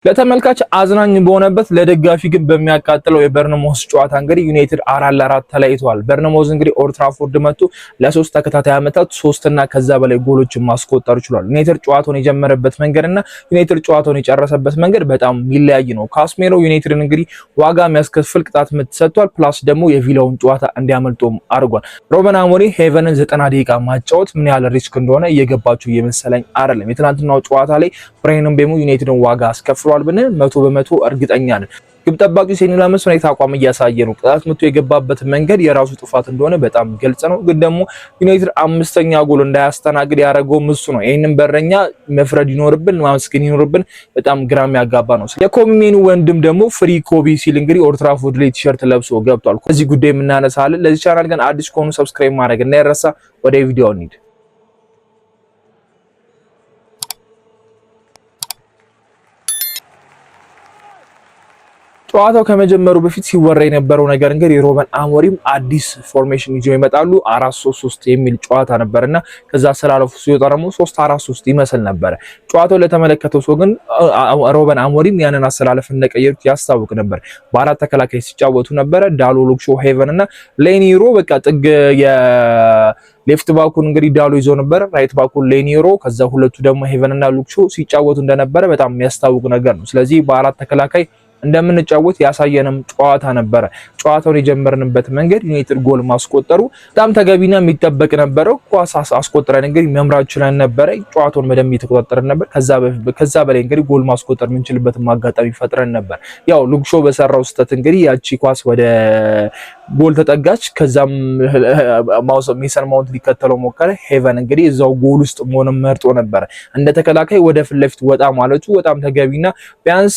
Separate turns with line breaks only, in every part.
ለተመልካች አዝናኝ በሆነበት ለደጋፊ ግን በሚያቃጥለው የበርነሞዝ ጨዋታ እንግዲህ ዩናይትድ 4-4 ተለያይቷል። በርነሞዝ እንግዲህ ኦልድ ትራፎርድ መጥቶ ለ3 ተከታታይ ዓመታት 3 እና ከዛ በላይ ጎሎችን ማስቆጠር ችሏል። ዩናይትድ ጨዋታውን የጀመረበት መንገድና ዩናይትድ ጨዋታውን የጨረሰበት መንገድ በጣም የሚለያይ ነው። ካስሜሮ ዩናይትድን እንግዲህ ዋጋ የሚያስከፍል ቅጣት ምት ሰጥቷል። ፕላስ ደግሞ የቪላውን ጨዋታ እንዲያመልጦም አድርጓል። ሩበን አሞሪም ሄቨንን 90 ደቂቃ ማጫወት ምን ያህል ሪስክ እንደሆነ እየገባቸው እየመሰለኝ አይደለም። የትናንትናው ጨዋታ ላይ ብራያን ምቤሞ ዩናይትድን ዋጋ አስከፍሏል ብለን 100% እርግጠኛ ነን። ግብ ጠባቂው ሴኒ ላመንስ ሁኔታ አቋም እያሳየ ነው። ቅጣት ምቱ የገባበት መንገድ የራሱ ጥፋት እንደሆነ በጣም ግልጽ ነው። ግን ደግሞ ዩናይትድ አምስተኛ ጎል እንዳያስተናግድ ያደረገው እሱ ነው። ይሄንን በረኛ መፍረድ ይኖርብን ማመስገን ይኖርብን። በጣም ግራም ያጋባ ነው። የኮሚሜኑ ወንድም ደግሞ ፍሪ ኮቢ ሲል እንግዲህ ኦልድ ትራፎርድ ላይ ቲሸርት ለብሶ ገብቷል። ከዚህ ጉዳይ የምናነሳለን። ለዚህ ቻናል ግን አዲስ ከሆኑ ሰብስክራይብ ማድረግ እንዳይረሳ። ወደ ቪዲዮው እንሂድ። ጨዋታው ከመጀመሩ በፊት ሲወራ የነበረው ነገር እንግዲህ ሩበን አሞሪም አዲስ ፎርሜሽን ይዘው ይመጣሉ 4-3-3 የሚል ጨዋታ ነበርና ከዛ ሰላለፉ ሲወጣ ደግሞ 3-4-3 ይመስል ነበር። ጨዋታው ለተመለከተው ሰው ግን ሩበን አሞሪም ያንን አሰላለፍ እንደቀየሩት ያስታውቅ ነበር። በአራት ተከላካይ ሲጫወቱ ነበር። ዳሎ፣ ሉክሾ፣ ሄቨን እና ሌኒሮ በቃ ጥግ ሌፍት ባኩን እንግዲህ ዳሎ ይዞ ነበር። ራይት ባኩን ሌኒሮ፣ ከዛ ሁለቱ ደግሞ ሄቨን እና ሉክሾ ሲጫወቱ እንደነበረ በጣም የሚያስታውቅ ነገር ነው። ስለዚህ በአራት ተከላካይ እንደምንጫወት ያሳየንም ጨዋታ ነበረ። ጨዋታውን የጀመርንበት መንገድ ዩናይትድ ጎል ማስቆጠሩ በጣም ተገቢና የሚጠበቅ ነበረ። ኳስ አስቆጥረን እንግዲህ መምራት ችለን ነበረ። ጨዋታውን በደንብ እየተቆጣጠረን ነበር። ከዛ በላይ እንግዲህ ጎል ማስቆጠር የምንችልበትን አጋጣሚ ፈጥረን ነበር። ያው ሉክሾ በሰራው ስህተት እንግዲህ ያቺ ኳስ ወደ ጎል ተጠጋች። ከዛም ሜሰን ማውንት ሊከተለው ሞከረ። ሄቨን እንግዲህ እዛው ጎል ውስጥ መሆኑን መርጦ ነበረ። እንደ ተከላካይ ወደ ፊት ለፊት ወጣ ማለቱ በጣም ተገቢና ቢያንስ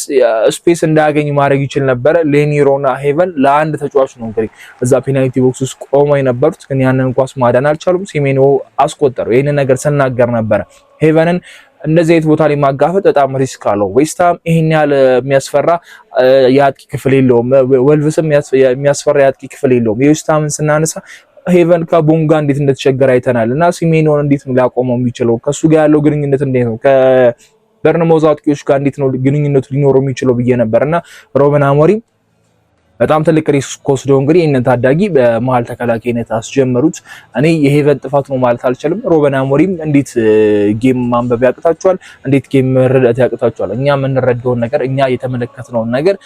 ስፔስ እንዳያገኝ ማድረግ ይችል ነበረ። ሌኒሮና ሄቨን ለአንድ ተጫዋች ነው እንግዲህ እዛ ፔናልቲ ቦክስ ውስጥ ቆመው የነበሩት፣ ግን ያንን ኳስ ማዳን አልቻሉም። ሲሜኖ አስቆጠረው። ይሄንን ነገር ስናገር ነበረ። ሄቨንን እንደዚህ አይነት ቦታ ላይ ማጋፈጥ በጣም ሪስክ አለው። ዌስትሃም ይሄን ያህል የሚያስፈራ የአጥቂ ክፍል የለውም። ወልቭስም የሚያስፈራ የአጥቂ ክፍል የለውም። የዌስትሃምን ስናነሳ ሄቨን ከቦንጋ እንዴት እንደተቸገረ አይተናል። እና ሲሜኖን እንዴት ነው ሊያቆመው የሚችለው? ከሱ ጋር ያለው ግንኙነት እንዴት ነው? ከበርነሞዝ አጥቂዎች ጋር እንዴት ነው ግንኙነቱ ሊኖረው የሚችለው ብዬ ነበርና ሩበን አሞሪም በጣም ትልቅ ሪስክ ወስደው እንግዲህ እነን ታዳጊ በመሃል ተከላካይነት አስጀመሩት። እኔ የሄቨን ጥፋት ነው ማለት አልችልም። ሩበን አሞሪም እንዴት ጌም ማንበብ ያቅታቸዋል? እንዴት ጌም መረዳት ያቅታቸዋል? እኛ የምንረዳውን ነገር እኛ የተመለከትነውን ነገር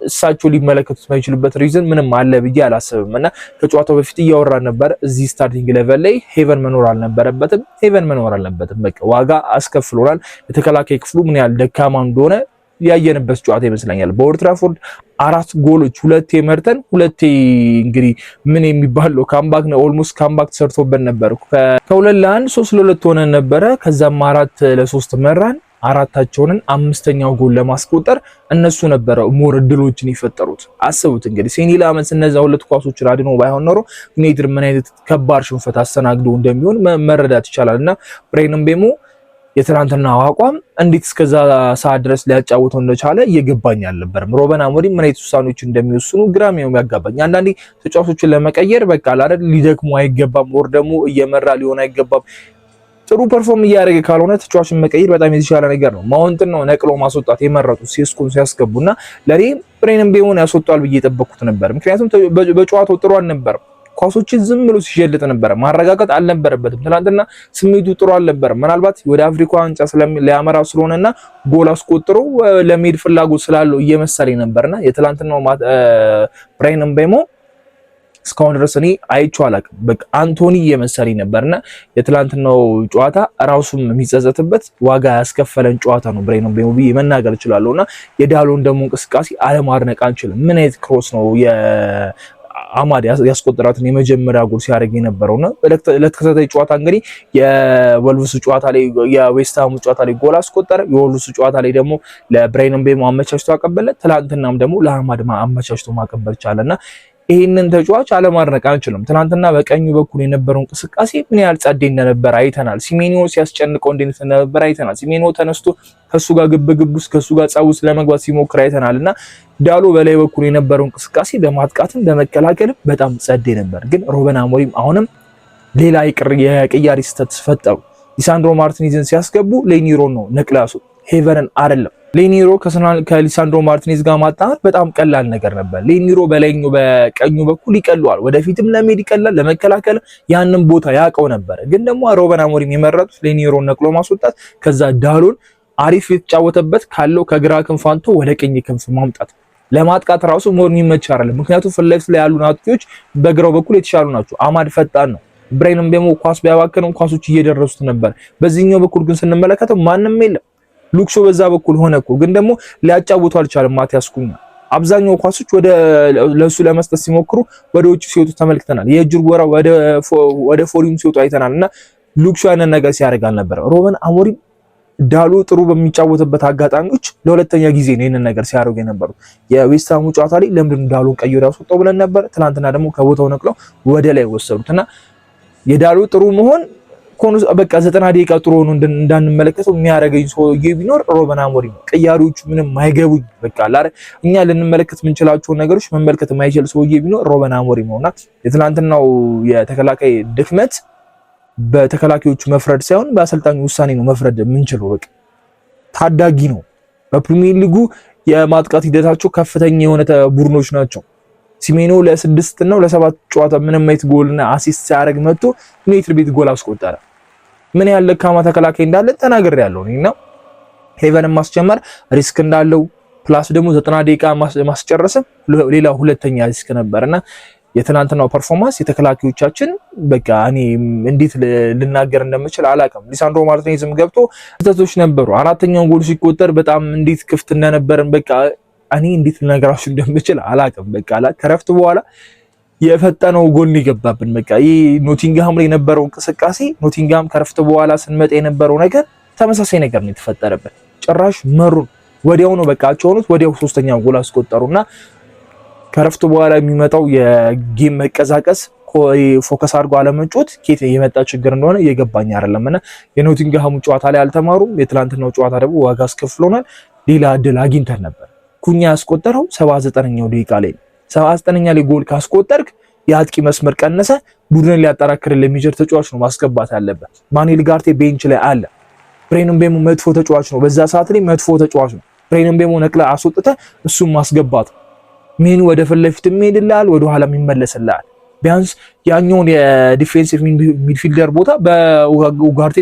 እሳቸው ሊመለከቱት ማይችሉበት ሪዝን ምንም አለ ብዬ አላስብም። እና ከጨዋታው በፊት እያወራን ነበር። እዚህ ስታርቲንግ ሌቨል ላይ ሄቨን መኖር አልነበረበትም። ሄቨን መኖር አልነበረበትም። በቃ ዋጋ አስከፍሎናል። የተከላካይ ክፍሉ ምን ያህል ደካማ እንደሆነ ያየንበት ጨዋታ ይመስለኛል። በኦልድ ትራፎርድ 4 ጎሎች 2 መርተን 2 እንግዲህ ምን የሚባለው ካምባክ ነው። ኦልሞስት ካምባክ ተሰርቶበት ነበር። ከ2-1 3-2 ሆነን ነበረ። ከዛም 4-3 መራን። አራታቸውንን አምስተኛው ጎል ለማስቆጠር እነሱ ነበረ ሞር እድሎችን የፈጠሩት። አስቡት እንግዲህ ሴኒ ላመንስ እነዛ ሁለት ኳሶችን አድኖ ባይሆን ኖሮ ዩናይትድ ምን አይነት ከባድ ሽንፈት አስተናግዶ እንደሚሆን መረዳት ይቻላልና ብራያን ምቤሞ የትናንትና አቋም እንዴት እስከዛ ሰዓት ድረስ ሊያጫውተው እንደቻለ እየገባኝ አልነበረም። ሩበን አሞሪም ምን አይነት ውሳኔዎች እንደሚወስኑ ግራም ነው ያጋባኝ። አንዳንዴ ተጫዋቾችን ለመቀየር በቃ አይደል ሊደክሙ አይገባም፣ ወር ደግሞ እየመራ ሊሆን አይገባም። ጥሩ ፐርፎርም እያደረገ ካልሆነ ተጫዋችን መቀየር በጣም የተሻለ ነገር ነው። ማውንትን ነው ነቅሎ ማስወጣት የመረጡት ሴስኮን ሲያስገቡና ለኔ ብራያን ምቤሞን ያስወጣል ብዬ የጠበቅኩት ነበር። ምክንያቱም በጨዋታው ጥሩ አልነበረም። ኳሶችን ዝም ብሎ ሲሸልጥ ነበር። ማረጋጋት አልነበረበትም። ትናንትና ስሜቱ ጥሩ አልነበረም። ምናልባት ወደ አፍሪካ ዋንጫ ሊያመራ ስለሆነና ጎል አስቆጥሮ ለመሄድ ፍላጎት ስላለው እየመሰለኝ ነበርና የትናንትናው ብራያን ምቤሞ እስካሁን ድረስ እኔ አይቼው አላውቅም። በቃ አንቶኒ እየመሰለኝ ነበርና የትላንትናው ጨዋታ ራሱም የሚጸጸትበት ዋጋ ያስከፈለን ጨዋታ ነው ብራያን ምቤሞ ብዬ መናገር እችላለሁና የዳሎን ደግሞ እንቅስቃሴ አለማድነቅ አንችልም። ምን አይነት ክሮስ ነው አማድ ያስቆጠራትን የመጀመሪያ ጎል ሲያደርግ የነበረውና ለተከታታይ ጨዋታ እንግዲህ የወልቭስ ጨዋታ ላይ የዌስትሃም ጨዋታ ላይ ጎል አስቆጠረ። የወልቭስ ጨዋታ ላይ ደግሞ ለብራያን ምቤሞ አመቻችቶ አቀበለ። ትላንትናም ደግሞ ለአማድ አመቻችቶ ማቀበል ቻለና ይሄንን ተጫዋች አለማድነቅ አንችልም። ትናንትና በቀኙ በኩል የነበረው እንቅስቃሴ ምን ያህል ጸዴ እንደነበር አይተናል። ሲሜኒዮ ሲያስጨንቀው እንደነበር አይተናል። ሲሜኒዮ ተነስቶ ከሱ ጋር ግብግብ ውስጥ ከሱ ጋር ጸብ ውስጥ ለመግባት ሲሞክር አይተናልና ዳሎ በላይ በኩል የነበረው እንቅስቃሴ በማጥቃትም በመከላከልም በጣም ጸዴ ነበር። ግን ሩበን አሞሪም አሁንም ሌላ የቅያሪ ስህተት ፈጠሩ። ሊሳንድሮ ማርቲኔዝን ሲያስገቡ ሌኒሮን ነው ነቅላሱ ሄቨንን አይደለም። ሌኒሮ ከሊሳንድሮ ማርቲኔዝ ጋር ማጣመር በጣም ቀላል ነገር ነበር። ሌኒሮ በላይኛው በቀኙ በኩል ይቀለዋል፣ ወደፊትም ለመሄድ ይቀላል፣ ለመከላከል ያንን ቦታ ያውቀው ነበር። ግን ደግሞ ሮበን አሞሪም የመረጡት ሌኒሮን ነቅሎ ማስወጣት፣ ከዛ ዳሎን አሪፍ የተጫወተበት ካለው ከግራ ክንፍ አንቶ ወደ ቀኝ ክንፍ ማምጣት ለማጥቃት ራሱ ሞር የሚመች አይደለም። ምክንያቱም ፊት ለፊት ላይ ያሉ አጥቂዎች በግራው በኩል የተሻሉ ናቸው። አማድ ፈጣን ነው። ብሬንም ደግሞ ኳስ ቢያባክንም ኳሶች እየደረሱት ነበር። በዚህኛው በኩል ግን ስንመለከተው ማንም የለም። ሉክሾ በዛ በኩል ሆነ እኮ ግን ደግሞ ሊያጫውቱ አልቻለም። ማቲያስ ኩኛ አብዛኛው ኳሶች ለሱ ለመስጠት ሲሞክሩ ወደ ውጭ ሲወጡ ተመልክተናል። የእጅር ወራ ወደ ፎሪም ሲወጡ አይተናልና ሉክሾ ያንን ነገር ሲያደርግ አልነበረ። ሮበን አሞሪም ዳሎ ጥሩ በሚጫወትበት አጋጣሚዎች ለሁለተኛ ጊዜ ነው ይሄንን ነገር ሲያደርጉ የነበሩት። የዌስትሃሙ ጨዋታ ላይ ለምንድን ዳሎን ቀይሮ ያስወጣው ብለን ነበር። ትናንትና ደግሞ ከቦታው ነቅለው ወደ ላይ ወሰዱትና የዳሎ ጥሩ መሆን በቃ 90 ደቂቃ ጥሩ ሆኖ እንዳንመለከተው የሚያደርገኝ ሰውዬ ቢኖር ሮበን አሞሪም ነው። ቀያሪዎቹ ምንም ማይገቡኝ በቃ እኛ ልንመለከት የምንችላቸውን ነገሮች መመልከት የማይችል ሰውዬ ቢኖር ሮበን አሞሪም ነውና የትናንትናው የተከላካይ ድክመት በተከላካዮቹ መፍረድ ሳይሆን በአሰልጣኙ ውሳኔ ነው መፍረድ የምንችለው። በቃ ታዳጊ ነው። በፕሪሚየር ሊጉ የማጥቃት ሂደታቸው ከፍተኛ የሆነ ቡድኖች ናቸው። ሲሜኖ ለ6 እና ለ7 ጨዋታ ምንም አይነት ጎልና አሲስት ሲያደርግ መጥቶ ዩናይትድ ቤት ጎል አስቆጠረ። ምን ያለ ደካማ ተከላካይ እንዳለ ተናግሬያለሁ እኔና ሄቨንን ማስጀመር ሪስክ እንዳለው ፕላስ ደግሞ 90 ደቂቃ ማስጨረስም ሌላ ሁለተኛ ሪስክ ነበርና የትናንትናው ፐርፎርማንስ የተከላካዮቻችን በቃ እኔ እንዴት ልናገር እንደምችል አላውቅም። ሊሳንድሮ ማርቲኔዝም ገብቶ ስህተቶች ነበሩ። አራተኛው ጎል ሲቆጠር በጣም እንዴት ክፍት እንደነበረን በቃ እኔ እንዴት ልነግራችሁ እንደምችል አላውቅም። በቃ ከረፍት በኋላ የፈጠነው ጎል ይገባብን። በቃ ይሄ ኖቲንግሃም ላይ የነበረው እንቅስቃሴ ኖቲንግሃም ከረፍት በኋላ ስንመጣ የነበረው ነገር ተመሳሳይ ነገር ነው የተፈጠረበት። ጭራሽ መሩን ወዲያው ነው በቃ ሆኑት ወዲያው ሶስተኛው ጎል አስቆጠሩና ከረፍት በኋላ የሚመጣው የጌም መቀዛቀስ ፎከስ አድርጎ አለመጫወት ከየት የመጣ ችግር እንደሆነ እየገባኝ አይደለምና የኖቲንግሃሙ ጨዋታ ላይ አልተማሩም። የትላንትናው ጨዋታ ደግሞ ዋጋ አስከፍሎናል። ሌላ እድል አግኝተን ነበር። ኩኛ ያስቆጠረው 79ኛው ደቂቃ ላይ 79ኛ ላይ ጎል ካስቆጠርክ የአጥቂ መስመር ቀነሰ፣ ቡድንን ሊያጠናክርልህ የሚችል ተጫዋች ነው ማስገባት ያለበት። ማኑኤል ጋርቴ ቤንች ላይ አለ። ብሬንም ቤሞ መጥፎ ተጫዋች ነው፣ በዛ ሰዓት ላይ መጥፎ ተጫዋች ነው። ብሬንም ቤሞ ነቅላ አስወጥተህ እሱም ማስገባት ምን ወደ ፊት ለፊት ይሄድልሃል፣ ወደ ኋላ ይመለስልሃል። ቢያንስ ያኛውን የዲፌንሲቭ ሚድፊልደር ቦታ በኡጋርቴ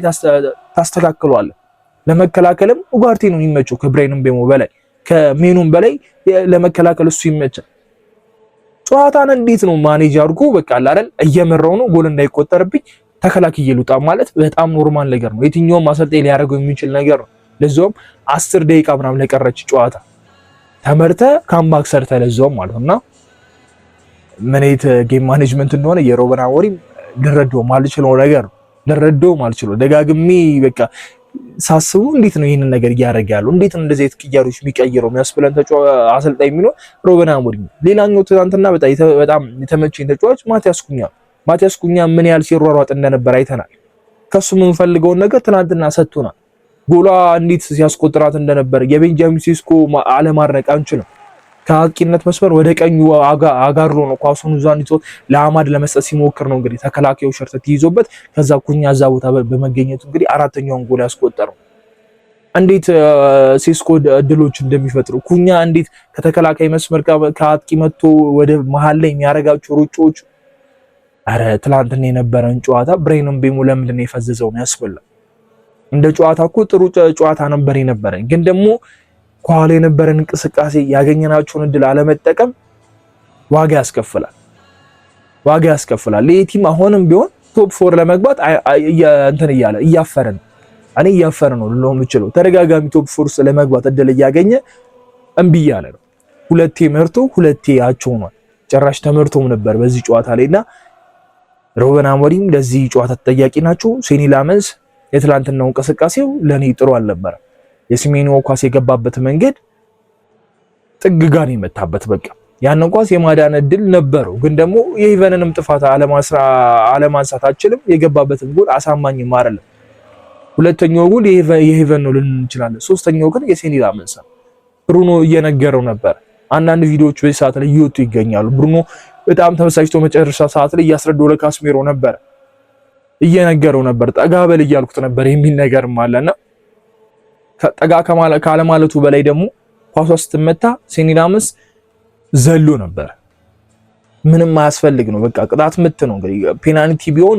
ታስተካክለዋለህ። ለመከላከልም ኡጋርቴ ነው የሚመቸው ከብሬንም ቤሞ በላይ ከሜኑም በላይ ለመከላከል እሱ ይመቻል። ጨዋታን እንዴት ነው ማኔጅ አድርጎ በቃ አይደል እየመራው ነው ጎል እንዳይቆጠርብኝ ተከላክዬ ልውጣ ማለት በጣም ኖርማል ነገር ነው። የትኛውም አሰልጣኝ ሊያደርገው የሚችል ነገር ነው። ለዛውም 10 ደቂቃ ምናምን ለቀረች ጨዋታ ተመርተ ካምባክ ሰርተ ለዛውም ማለት ነውና ምን አይነት ጌም ማኔጅመንት እንደሆነ የሮበን አሞሪም ልረዳው ማልችለው ነገር ነው። ልረዳው ማልችለው ደጋግሜ በቃ ሳስቡ እንዴት ነው ይሄንን ነገር እያደረገ ያለው? እንዴት ነው እንደዚህ ቅያሮች የሚቀይረው የሚያስብለን አሰልጣኝ የሚለው ሮበን አሞሪም። ሌላኛው ትናንትና በጣም የተመቸኝ ተጫዋች ማቲያስ ኩኛ ምን ያህል ሲሯሯጥ እንደነበር አይተናል። ከሱ የምንፈልገውን ነገር ትናንትና ሰጥቶናል። ጎሏ እንዴት ሲያስቆጥራት እንደነበር የቤንጃሚን ሴስኮ አለማድነቅ አንችልም። ከአጥቂነት መስመር ወደ ቀኙ አጋርሎ ነው ኳሱን ዛን ይዞ ለአማድ ለመስጠት ሲሞክር ነው እንግዲህ ተከላካዩ ሸርተት ይዞበት ከዛ ኩኛ እዛ ቦታ በመገኘቱ እንግዲህ አራተኛውን ጎል ያስቆጠረው። እንዴት ሴስኮ እድሎች እንደሚፈጥሩ ኩኛ እንዴት ከተከላካይ መስመር ከአጥቂ መጥቶ ወደ መሃል ላይ የሚያረጋቸው ሩጫዎች። አረ ትላንትና የነበረን ጨዋታ ብሬንም ቤሞ ለምንድን ነው የፈዘዘው ነው ያስበላል። እንደ ጨዋታ እኮ ጥሩ ጨዋታ ነበር የነበረን፣ ግን ደግሞ ኳል የነበረን እንቅስቃሴ ያገኘናቸውን እድል አለመጠቀም ዋጋ ያስከፍላል። ለቲም አሁንም ቢሆን ቶፕ 4 ለመግባት እንትን እያፈረ ነው ልለው የምችለው ተደጋጋሚ ቶፕ 4 ውስጥ ለመግባት እድል እያገኘ እምቢ እያለ ነው። ሁለቴ መርቶ ሁለቴ ያቸው ነው። ጭራሽ ተመርቶም ነበር በዚህ ጨዋታ ላይና ሮበን አሞሪም ለዚህ ጨዋታ ተጠያቂ ናቸው። ሴኒ ላመንስ የትላንትናው እንቅስቃሴው ለኔ ጥሩ አልነበረም። የሲሜኖ ኳስ የገባበት መንገድ ጥግ ጋር የመታበት በቃ ያንን ኳስ የማዳን እድል ነበረው፣ ግን ደግሞ የኢቨንንም ጥፋት አለማንሳት አችልም። የገባበትን ጎል አሳማኝም አይደለም። ሁለተኛው ጎል የኢቨን ነው ልንል እንችላለን። ሶስተኛው ግን የሴኒ ላመንስ ብሩኖ እየነገረው ነበር። አንዳንድ ቪዲዮዎች በዚህ ሰዓት ላይ እየወጡ ይገኛሉ። ብሩኖ በጣም ተመሳጭቶ መጨረሻ ሰዓት ላይ እያስረዳው ለካስሜሮ ነበር እየነገረው ነበር። ጠጋ በል እያልኩት ነበር የሚል ነገርም አለና ጠጋ ካለማለቱ በላይ ደግሞ ኳሷ ስትመታ ሴኒ ላመንስ ዘሎ ነበር። ምንም ማያስፈልግ ነው። በቃ ቅጣት ምት ነው። እንግዲህ ፔናልቲ ቢሆን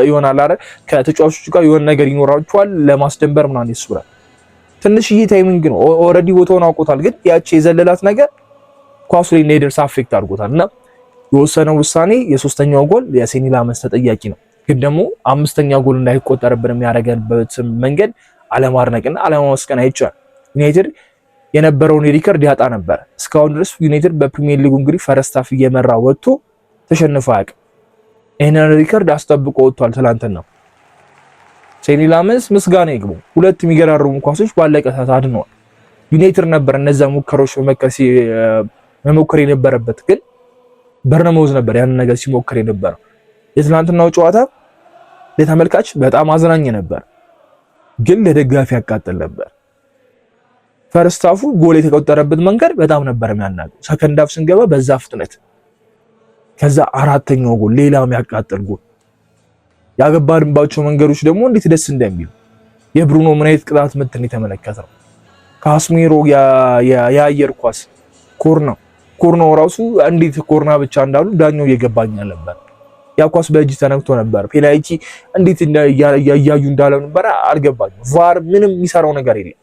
ይሆናል አይደል? ከተጫዋቾቹ ጋር የሆነ ነገር ይኖራቸዋል ለማስደንበር ምናምን ይስብራል። ትንሽዬ ታይሚንግ ነው። ኦልሬዲ ቦታውን አውቆታል። ግን ያቺ የዘለላት ነገር ኳሱ ላይ እንዳይደርስ አፌክት አድርጎታል እና የወሰነው ውሳኔ የሶስተኛው ጎል የሴኒ ላመንስ ተጠያቂ ነው። ግን ደግሞ አምስተኛው ጎል እንዳይቆጠርብን የሚያደርገበት መንገድ አለማድነቅና አለማመስገን አይቻልም። ዩናይትድ የነበረውን ሪከርድ ያጣ ነበር። እስካሁን ድረስ ዩናይትድ በፕሪሚየር ሊጉ እንግዲህ ፈረስት ሃፍ እየመራ ወጥቶ ተሸንፎ አያውቅም። ይሄንን ሪከርድ አስጠብቆ ወጥቷል። ትላንትና ሴኒ ላመንስ ምስጋና ይግባው። ሁለት የሚገራርሙ ኳሶች ባለቀ ሰዓት አድነዋል። ዩናይትድ ነበር እነዛ ሙከሮች መሞከር የነበረበት፣ ግን በርነማውዝ ነበር ያንን ነገር ሲሞክር የነበረው። የትላንትናው ጨዋታ ለተመልካች በጣም አዝናኝ ነበር፣ ግን ለደጋፊ ያቃጥል ነበር። ፈርስት ሃፉ ጎል የተቆጠረበት መንገድ በጣም ነበር የሚያናገው። ሰከንድ ሃፍ ስንገባ በዛ ፍጥነት፣ ከዛ አራተኛው ጎል ሌላ የሚያቃጥል ጎል ያገባንባቸው መንገዶች ደግሞ እንዴት ደስ እንደሚሉ የብሩኖ ምን አይነት ቅጣት ምትን የተመለከተው ካስሜሮ የአየር ኳስ ኮርና ራሱ እንዴት ኮርና ብቻ እንዳሉ ዳኛው እየገባኝ ነበር። ያ ኳስ በእጅ ተነክቶ ነበር። ፔናልቲ እንዴት እያዩ እንዳለ ነበር አልገባኝም። ቫር ምንም የሚሰራው ነገር የለም።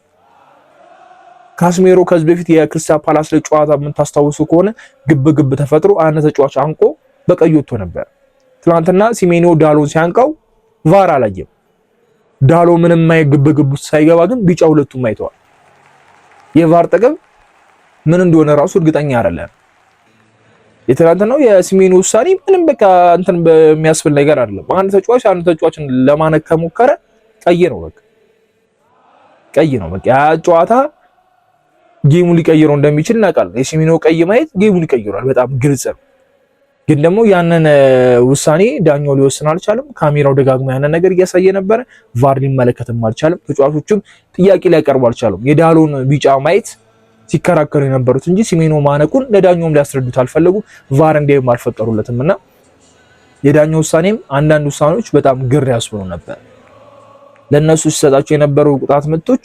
ካስሜሮ ከዚህ በፊት የክሪስታል ፓላስ ላይ ጨዋታ የምታስታውሱ ከሆነ ግብ ተፈጥሮ አንድ ተጫዋች አንቆ በቀይ ወጥቶ ነበር። ትናንትና ሲሜኒዮ ዳሎን ሲያንቀው ቫር አላየም። ዳሎ ምንም ግብ ሳይገባ ግን ቢጫ ሁለቱም አይተዋል። የቫር ጥቅም ምን እንደሆነ ራሱ እርግጠኛ አይደለም። የትናንትናው የሲሜኒዮ ውሳኔ ምንም በቃ እንትን በሚያስብል ነገር አይደለም። አንድ ተጫዋችን ለማነክ ከሞከረ ቀይ ነው በቃ ቀይ ነው በቃ። ያ ጨዋታ ጌሙን ሊቀይረው እንደሚችል እናውቃለን። የሲሜኒዮ ቀይ ማየት ጌሙን ይቀይራል፣ በጣም ግልጽ ነው። ግን ደግሞ ያንን ውሳኔ ዳኛው ሊወስን አልቻለም። ካሜራው ደጋግሞ ያንን ነገር እያሳየ ነበረ። ቫር ሊመለከትም አልቻለም። ተጫዋቾቹም ጥያቄ ሊያቀርቡ አልቻሉም። የዳሎን ቢጫ ማየት ሲከራከሩ የነበሩት እንጂ ሲሜኒዮ ማነቁን ለዳኛውም ሊያስረዱት አልፈለጉ። ቫር እንዲያዩም አልፈቀዱለትም እና የዳኛው ውሳኔም አንዳንድ ውሳኔዎች በጣም ግር ያስብሉ ነበር። ለነሱ ሲሰጣቸው የነበሩ ቅጣት ምቶች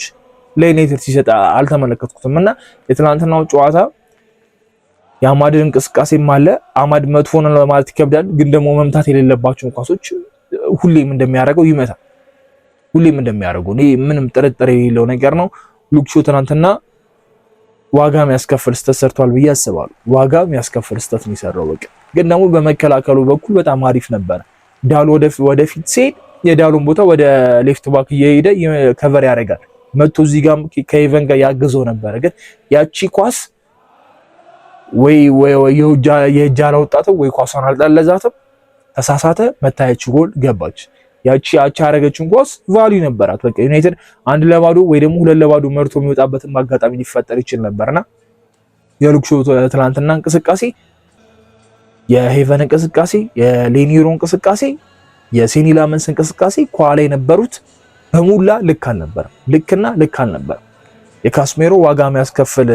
ለዩናይትድ ሲሰጥ አልተመለከትኩትም እና የትናንትናው ጨዋታ የአማድን እንቅስቃሴም አለ። አማድ መጥፎ ነው ለማለት ይከብዳል፣ ግን ደግሞ መምታት የሌለባቸውን ኳሶች ሁሌም እንደሚያደርገው ይመታል። ሁሌም እንደሚያደርገው እኔ ምንም ጥርጥር የሌለው ነገር ነው። ሉክሾ ትናንትና ዋጋ የሚያስከፍል ስህተት ሰርቷል ብዬ አስባለሁ። ዋጋ የሚያስከፍል ስህተት ነው የሰራው። በቃ ግን ደግሞ በመከላከሉ በኩል በጣም አሪፍ ነበር። ዳሎ ወደፊት ሲሄድ የዳሎን ቦታ ወደ ሌፍት ባክ እየሄደ ከቨር ያደርጋል። መጥቶ እዚህ ጋር ከኢቨን ጋር ያገዘው ነበር። ግን ያቺ ኳስ ወይ የእጅ አላወጣትም ወይ ኳሷን አልጠለዛትም፣ ተሳሳተ፣ መታየች፣ ጎል ገባች። ያቺ ያረገችን ኳስ ቫልዩ ነበራት። በቃ ዩናይትድ 1-0 ወይ ደግሞ 2-0 መርቶ የሚወጣበትን አጋጣሚ ሊፈጠር ይችል ነበርና የሉክሾ ትናንትና እንቅስቃሴ፣ የሄቨን እንቅስቃሴ፣ የሌኒሮ እንቅስቃሴ፣ የሴኒ ላመንስ እንቅስቃሴ ከኋላ የነበሩት በሙላ ልክ አልነበረም። የካስሜሮ ዋጋ የሚያስከፍል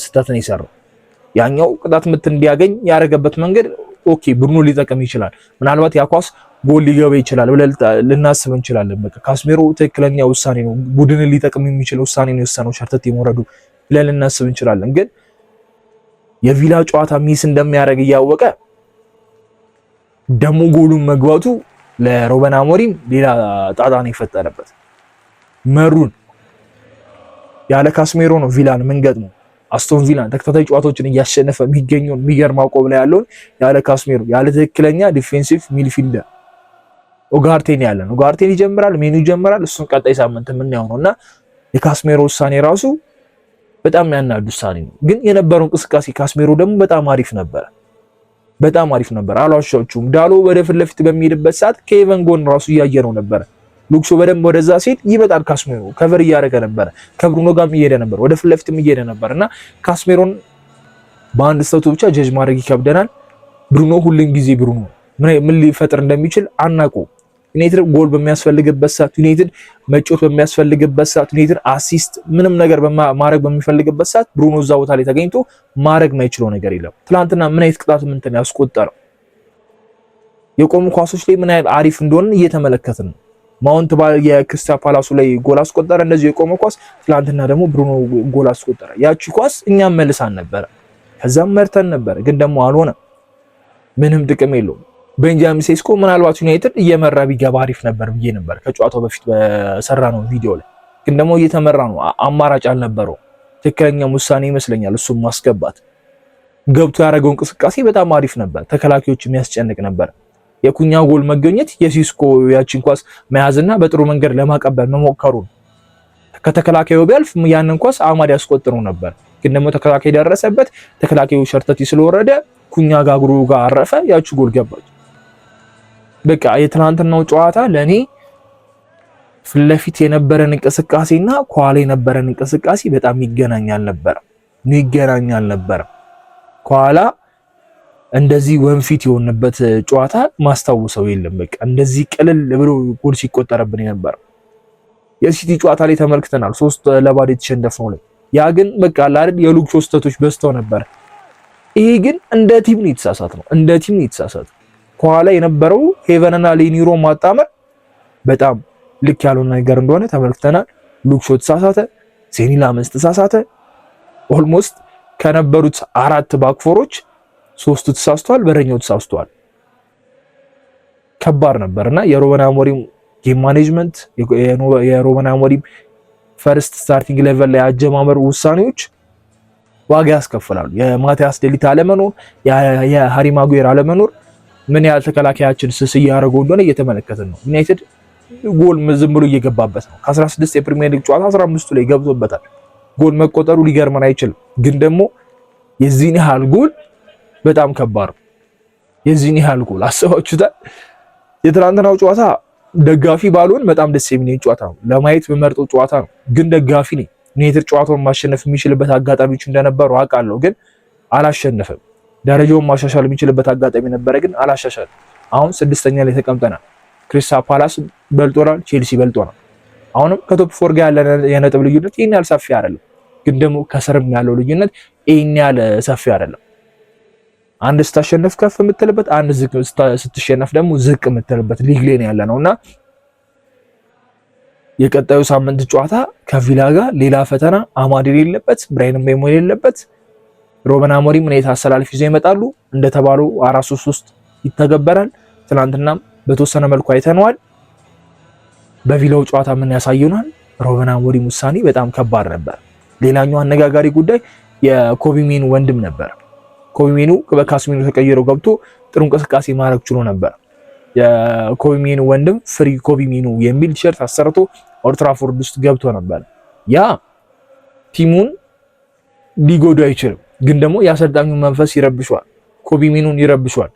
ስህተት ነው የሰራው። ያኛው ቅጣት ምት እንዲያገኝ ያደረገበት መንገድ ኦኬ ብሩኖ ሊጠቅም ይችላል። ምናልባት ያ ኳስ ጎል ሊገባ ይችላል ብለን ልናስብ እንችላለን። በቃ ካስሜሮ ትክክለኛ ውሳኔ ነው፣ ቡድንን ሊጠቅም የሚችል ውሳኔ ነው የወሰነው፣ ሸርተት የመውረዱ ብለን ልናስብ እንችላለን። ግን የቪላ ጨዋታ ሚስ እንደሚያደርግ እያወቀ ደግሞ ጎሉን መግባቱ ለሩበን አሞሪም ሌላ ጣጣ ነው የፈጠረበት። መሩን ያለ ካስሜሮ ነው ቪላን የምንገጥመው። አስቶን ቪላን ተከታታይ ጨዋታዎችን እያሸነፈ የሚገኘውን የሚገርም አቋም ላይ ያለውን ያለ ካስሜሮ ያለ ትክክለኛ ዲፌንሲቭ ሚድፊልደር ኡጋርቴን ያለን ኡጋርቴን ይጀምራል፣ ሜኑ ይጀምራል። እሱን ቀጣይ ሳምንት የምናየው ነውና የካስሜሮ ውሳኔ ራሱ በጣም ያናድ ውሳኔ ነው። ግን የነበረው እንቅስቃሴ ካስሜሮ ደግሞ በጣም አሪፍ ነበር። አልዋሻችሁም። ዳሎ ወደ ፊት ለፊት በሚሄድበት ሰዓት ከኤቨን ጎን ራሱ እያየነው ነበር። ሉክሾ በደንብ ወደዛ ሲሄድ ይመጣል። ካስሜሮ ከቨር እያደረገ ነበር፣ ከብሩኖ ጋርም እየሄደ ነበር፣ ወደ ፊት ለፊትም እየሄደ ነበር እና ካስሜሮን በአንድ ስህተቱ ብቻ ጀጅ ማድረግ ይከብደናል። ብሩኖ ሁሉም ጊዜ ብሩኖ ምን ሊፈጥር እንደሚችል አናውቅም። ዩናይትድ ጎል በሚያስፈልግበት ሰዓት፣ ዩናይትድ መጮት በሚያስፈልግበት ሰዓት፣ ዩናይትድ አሲስት ምንም ነገር ማድረግ በሚፈልግበት ሰዓት ብሩኖ እዛ ቦታ ላይ ተገኝቶ ማድረግ ማይችለው ነገር የለም። ትናንትና ምን አይነት ቅጣት ምንትን ያስቆጠረው የቆሙ ኳሶች ላይ ምን ያህል አሪፍ እንደሆነ እየተመለከትን ነው። ማውንት የክሪስታል ፓላሱ ላይ ጎል አስቆጠረ፣ እንደዚህ የቆመ ኳስ። ትላንትና ደግሞ ብሩኖ ጎል አስቆጠረ። ያቺ ኳስ እኛም መልሳን ነበር፣ ከዛም መርተን ነበር፣ ግን ደግሞ አልሆነም። ምንም ጥቅም የለውም። ቤንጃሚን ሴስኮ ምናልባት ዩናይትድ እየመራ ቢገባ አሪፍ ነበር ብዬ ነበር ከጨዋታው በፊት በሰራ ነው ቪዲዮ ላይ፣ ግን ደግሞ እየተመራ ነው፣ አማራጭ አልነበረው። ትክክለኛም ውሳኔ ይመስለኛል እሱም ማስገባት። ገብቶ ያደረገው እንቅስቃሴ በጣም አሪፍ ነበር፣ ተከላካዮች የሚያስጨንቅ ነበር። የኩኛ ጎል መገኘት የሲስኮ ያቺን ኳስ መያዝና በጥሩ መንገድ ለማቀበል መሞከሩ ከተከላካዩ ቢያልፍ ያንን ኳስ አማድ ያስቆጥረው ነበር፣ ግን ደግሞ ተከላካይ ደረሰበት። ተከላካዩ ሸርተት ስለወረደ ኩኛ ጋግሩ ጋር አረፈ፣ ያቺ ጎል ገባች። በቃ የትናንትናው ጨዋታ ለኔ ፊት ለፊት የነበረን እንቅስቃሴና ከኋላ የነበረን እንቅስቃሴ በጣም ይገናኛል ነበር። ከኋላ እንደዚህ ወንፊት የሆነበት ጨዋታ ማስታወሰው የለም። በቃ እንደዚህ ቅልል ብሎ ጎል ሲቆጠረብን ነበር። የሲቲ ጨዋታ ላይ ተመልክተናል፣ 3-2 የተሸነፍነው ላይ። ያ ግን በቃ አይደል የሉክ ሾስተቶች በዝተው ነበር። ይሄ ግን እንደ ቲም ነው የተሳሳተው። ከኋላ የነበረው ሄቨንና ሌኒሮ ማጣመር በጣም ልክ ያልሆነ ነገር እንደሆነ ተመልክተናል። ሉክ ሾ ተሳሳተ፣ ሴኒ ላመንስ ተሳሳተ። ኦልሞስት ከነበሩት 4 ባክፎሮች 3ቱ ተሳስተዋል፣ በረኛው ተሳስተዋል። ከባድ ነበርና የሩበን አሞሪም ጌም ማኔጅመንት፣ የሩበን አሞሪም ፈርስት ስታርቲንግ ሌቨል ላይ አጀማመር ውሳኔዎች ዋጋ ያስከፍላሉ። የማቲያስ ዴሊት አለመኖር፣ የሃሪ ማጉዌር አለመኖር ምን ያህል ተከላካያችን ስስ እያደረገው እንደሆነ እየተመለከትን ነው። ዩናይትድ ጎል ዝም ብሎ እየገባበት ነው። ከ16 የፕሪሚየር ሊግ ጨዋታ 15ቱ ላይ ገብቶበታል። ጎል መቆጠሩ ሊገርመን አይችልም፣ ግን ደግሞ የዚህን ያህል ጎል በጣም ከባድ ነው። የዚህን ያህል ጎል አስባችሁታል? የትናንትናው ጨዋታ ደጋፊ ባልሆን በጣም ደስ የሚል ጨዋታ ነው፣ ለማየት በመርጠው ጨዋታ ነው፣ ግን ደጋፊ ነኝ። ዩናይትድ ጨዋታውን ማሸነፍ የሚችልበት አጋጣሚዎች እንደነበሩ አውቃለሁ፣ ግን አላሸነፈም። ደረጃውን ማሻሻል የሚችልበት አጋጣሚ ነበረ፣ ግን አላሻሻልም። አሁን 6ኛ ላይ ተቀምጠናል። ክሪስታል ፓላስ በልጦናል፣ ቼልሲ በልጦናል። አሁንም ከቶፕ 4 ጋር ያለ የነጥብ ልዩነት ይሄን ያህል ሰፊ አይደለም፣ ግን ደግሞ ከስርም ያለው ልዩነት ይሄን ያህል ሰፊ አይደለም። አንድ ስታሸነፍ ከፍ የምትልበት፣ አንድ ስትሸነፍ ደግሞ ዝቅ የምትልበት ሊግ ላይ ያለ ነውና የቀጣዩ ሳምንት ጨዋታ ከቪላ ጋር ሌላ ፈተና፣ አማድ የሌለበት፣ ብራይን ምቤሞ የሌለበት። ሩበን አሞሪም ምን አሰላለፍ ይዘው ይመጣሉ? እንደተባለው 4-3-3 ይተገበራል። ትናንትናም በተወሰነ መልኩ አይተነዋል። በቪላው ጨዋታ ምን ያሳዩናል? ሩበን አሞሪም ውሳኔ በጣም ከባድ ነበር። ሌላኛው አነጋጋሪ ጉዳይ የኮቢ ሜኑ ወንድም ነበር። ኮቢ ሜኑ በካስሚኖ ተቀይሮ ገብቶ ጥሩ እንቅስቃሴ ማድረግ ችሎ ነበር። የኮቢ ሜኑ ወንድም ፍሪ ኮቢ ሜኑ የሚል ቲሸርት አሰርቶ ኦልድ ትራፎርድ ውስጥ ገብቶ ነበር። ያ ቲሙን ሊጎዳ አይችልም፣ ግን ደግሞ የአሰልጣኙ መንፈስ ይረብሿል፣ ኮቢ ሜኑን ይረብሿል።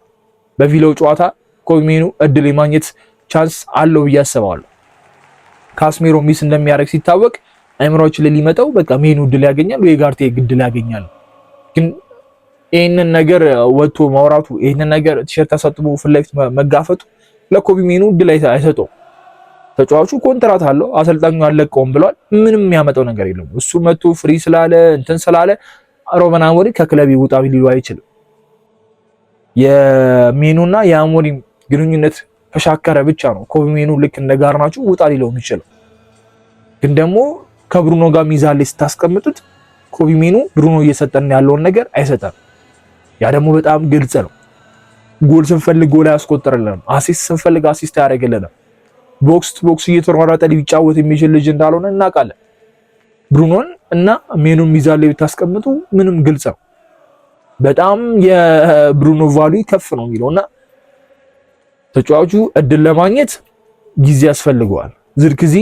በቪላው ጨዋታ ኮቢ ሜኑ እድል የማግኘት ቻንስ አለው ብዬ አስባለሁ። ካስሜሮ ሚስ እንደሚያደርግ ሲታወቅ አይምሮችን ላይ ሊመጣው በቃ ሜኑ እድል ያገኛል ወይ ጋርቴ እድል ያገኛል። ግን ይሄንን ነገር ወጥቶ ማውራቱ፣ ይሄንን ነገር ቲሸርት አሳጥቦ ፊት ለፊት መጋፈጡ ለኮቢ ሜኑ እድል አይሰጠው። ተጫዋቹ ኮንትራት አለው፣ አሰልጣኙ አለቀውም ብሏል። ምንም የሚያመጣው ነገር የለም። እሱ መጥቶ ፍሪ ስላለ እንትን ስላለ ሩበን አሞሪም ከክለብ ይውጣ ሊሉ አይችልም። የሜኑና የአሞሪም ግንኙነት ከሻከረ ብቻ ነው ኮቢ ሜኑ ልክ እንደ ጋርናቾ ውጣ ሊለው የሚችለው። ግን ደግሞ ከብሩኖ ጋር ሚዛን ላይ ስታስቀምጡት ኮቢ ሜኑ ብሩኖ እየሰጠን ያለውን ነገር አይሰጠም። ያ ደግሞ በጣም ግልጽ ነው። ጎል ስንፈልግ ጎል አያስቆጥርልንም፣ አሲስት ስንፈልግ አሲስት አያደርግልንም። ቦክስ ቱ ቦክስ እየተሯሯጠ ሊጫወት የሚችል ልጅ እንዳልሆነ እናውቃለን። ብሩኖን እና ሜኑን ሚዛን ላይ ብታስቀምጡ ምንም ግልጽ ነው። በጣም የብሩኖ ቫልዩ ከፍ ነው የሚለውና ተጫዋቹ እድል ለማግኘት ጊዜ ያስፈልገዋል። ዝርክዚ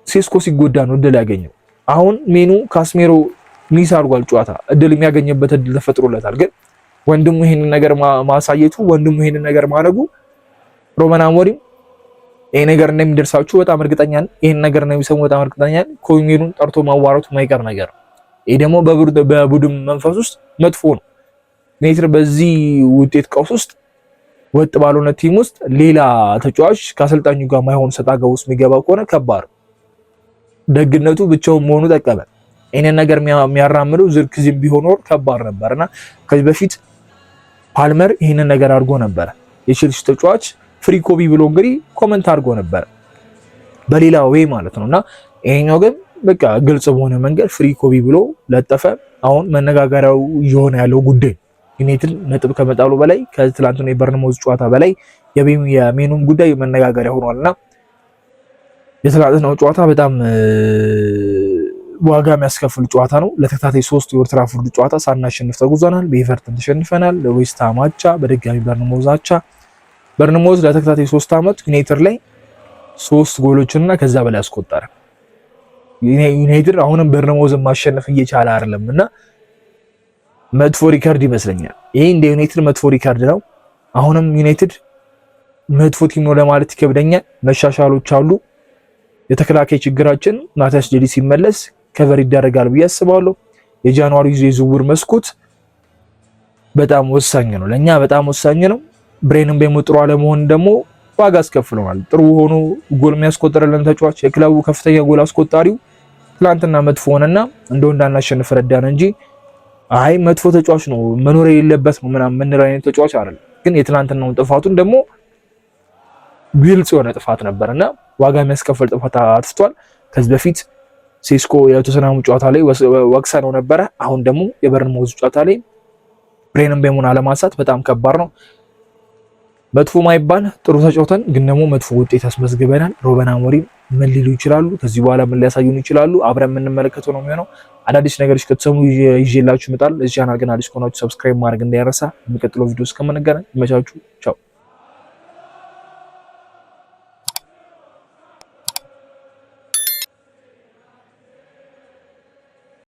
ሴስኮ ሲጎዳ ነው እድል ያገኘው። አሁን ሜኑ ካስሜሮ ሚስ አድርጓል ጨዋታ፣ እድል የሚያገኝበት እድል ተፈጥሮለታል። ግን ወንድሙ ይሄንን ነገር ማሳየቱ፣ ወንድሙ ይሄንን ነገር ማድረጉ ሩበን አሞሪም ይሄ ነገር እንደሚደርሳችሁ በጣም እርግጠኛ ነኝ። ይሄን ነገር እንደሚሰሙ በጣም እርግጠኛ ነኝ። ኮቢ ሜኑን ጠርቶ ማዋራቱ ማይቀር ነገር። ይሄ ደግሞ በቡድን መንፈስ ውስጥ መጥፎ ነው። ዩናይትድ በዚህ ውጤት ቀውስ ውስጥ ወጥ ባልሆነ ቲም ውስጥ ሌላ ተጫዋች ከአሰልጣኙ ጋር ማይሆን ሰጣ ገባ ውስጥ የሚገባ ከሆነ ከባድ። ደግነቱ ብቻውን መሆኑ ጠቀመ። ይሄንን ነገር የሚያራምደው ዝርክዚም ቢሆን ኖር ከባድ ነበርና ከዚህ በፊት ፓልመር ይሄንን ነገር አድርጎ ነበር። የቼልሲ ተጫዋች ፍሪ ኮቢ ብሎ እንግዲህ ኮመንት አድርጎ ነበር። በሌላ ወይ ማለት ነውና ይሄኛው ግን በቃ ግልጽ በሆነ መንገድ ፍሪ ኮቢ ብሎ ለጠፈ። አሁን መነጋገሪያው የሆነ ያለው ጉዳይ ዩናይትድ ነጥብ ከመጣሉ በላይ ከትላንቱ የበርንማውዝ ጨዋታ በላይ የሜኑም ጉዳይ መነጋገሪያ ሆኗልና የትላንትናው ጨዋታ በጣም ዋጋ የሚያስከፍል ጨዋታ ነው። ለተከታታይ 3 የኦልድ ትራፎርድ ጨዋታ ሳናሸንፍ ተጉዘናል። በኤቨርተን ተሸንፈናል፣ በዌስት ሃም አቻ፣ በድጋሚ በርንማውዝ አቻ። በርንማውዝ ለተከታታይ 3 ዓመት ዩናይትድ ላይ 3 ጎሎችንና ከዛ በላይ አስቆጠረ። ዩናይትድ አሁንም በርንማውዝን ማሸነፍ እየቻለ አይደለምና መጥፎ ሪከርድ ይመስለኛል። ይሄ እንደ ዩናይትድ መጥፎ ሪከርድ ነው። አሁንም ዩናይትድ መጥፎ ቲም ነው ለማለት ይከብደኛል። መሻሻሎች አሉ። የተከላካይ ችግራችን ማቲያስ ዴሊ ሲመለስ ከቨር ይደረጋል ብዬ አስባለሁ። የጃንዋሪ የዝውውር መስኮት በጣም ወሳኝ ነው፣ ለኛ በጣም ወሳኝ ነው። ብሬንም በመጥሩ አለመሆን ደግሞ ዋጋ አስከፍለናል። ጥሩ ሆኖ ጎል የሚያስቆጥርልን ተጫዋች የክለቡ ከፍተኛ ጎል አስቆጣሪው ትላንትና መጥፎ ሆነና እንደው እንዳናሸንፍ ረዳን እንጂ አይ መጥፎ ተጫዋች ነው መኖር የሌለበት ነው ምናምን ምን አይነት ተጫዋች አይደለም። ግን የትላንትናውን ጥፋቱን ደግሞ ግልጽ የሆነ ጥፋት ነበርና ዋጋ የሚያስከፍል ጥፋት አጥፍቷል። ከዚህ በፊት ሴስኮ የቶተንሃም ጨዋታ ላይ ወቅሰነው ነበረ። አሁን ደግሞ የበርንማውዝ ጨዋታ ላይ ብሬንን ቤሞን አለማንሳት በጣም ከባድ ነው። መጥፎ ማይባል ጥሩ ተጫውተን ግን ደግሞ መጥፎ ውጤት አስመዝግበናል። ሩበን አሞሪም ምን ሊሉ ይችላሉ? ከዚህ በኋላ ምን ሊያሳዩን ይችላሉ? አብረን የምንመለከተው ነው የሚሆነው። አዳዲስ ነገሮች ከተሰሙ ይዤላችሁ እመጣለሁ። እዚህ ቻናል ግን አዲስ ከሆናችሁ ሰብስክራይብ ማድረግ እንዳይረሳ። የሚቀጥለው ቪዲዮ እስከምንገናኝ ይመቻችሁ። ቻው